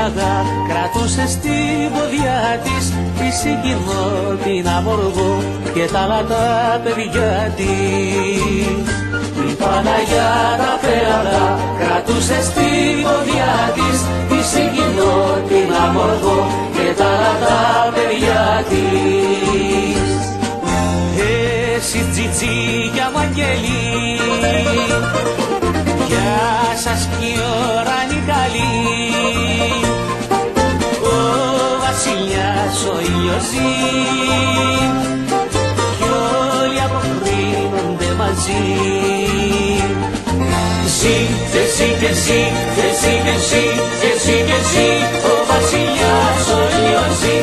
πέλαγα κρατούσε στην ποδιά της τη συγκινώ την αμοργό και τα άλλα τα παιδιά της. Η Παναγιά τα πέλαγα κρατούσε στην ποδιά της τη συγκινώ την αμοργό και τα άλλα τα παιδιά της. Εσύ τζιτζίκια μ' αγγελί, γεια σας κι η ώρα είναι καλή. Ο βασιλιάς ο ήλιος ζει κι όλοι αποκρίνονται μαζί. Ζει και ζει και ζει και ζει και ζει και ζει και ζει ο βασιλιάς ο ήλιος ζει.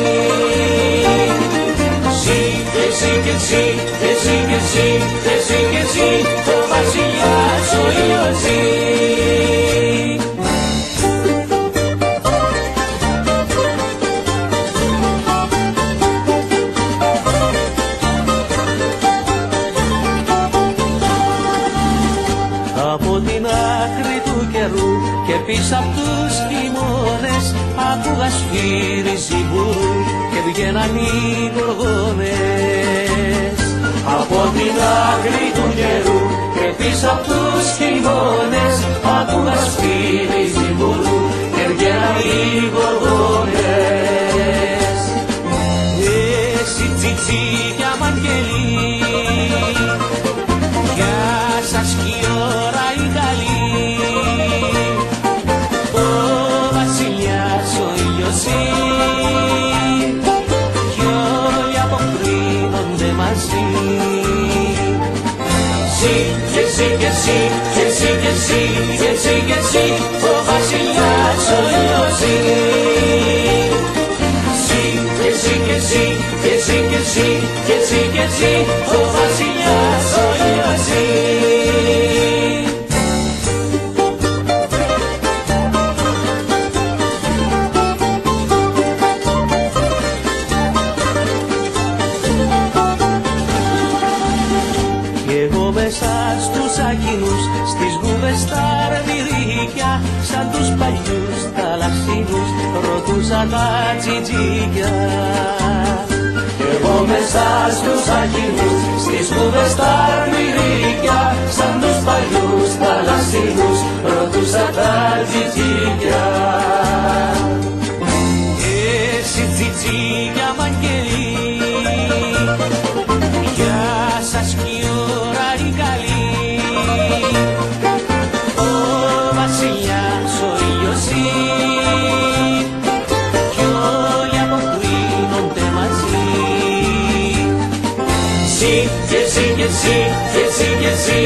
Ζει και ζει και ζει και ζει και ζει και ζει και ζει ο βασιλιάς ο ήλιος ζει. Από την άκρη του καιρού και πίσω απ' τους χειμώνες άκουγα σφύρι ζιμπουρού και βγαίναν οι γοργόνες. Από την άκρη του καιρού και πίσω απ' τους χειμώνες άκουγα σφύρι ζιμπουρού και βγαίναν οι γοργόνες. Εσύ τσιτσίκια μ' αγγελί, γεια σας κι η ώρα η καλή. Ο βασιλιάς ο ήλιος ζει κι όλοι αποκρίνονται μαζί. Ζει και ζει και ζει και ζει και ζει και ζει και ζει ο βασιλιάς ο ήλιος ζει. Ζει και ζει και ζει και ζει και ζει και ζει και ζει ο βασιλιάς ο ήλιος ζει. Μέσα στους ακίνους, στις γούβες τα αρμυρίκια, σαν τους παλιούς θαλασσίνους, ρωτούσα τα τζιτζίκια. Εγώ μέσα στους ακίνους, στις γούβες τα αρμυρίκια, σαν τους παλιούς θαλασσίνους, ρωτούσα τα τζιτζίκια. Εσύ τζιτζίκια μ' αγγελί, γεια σας κι η ώρα η καλή. Ο βασιλιάς ο ήλιος ζει κι όλοι αποκρίνονται μαζί. Ζει και ζει και ζει και ζει και ζει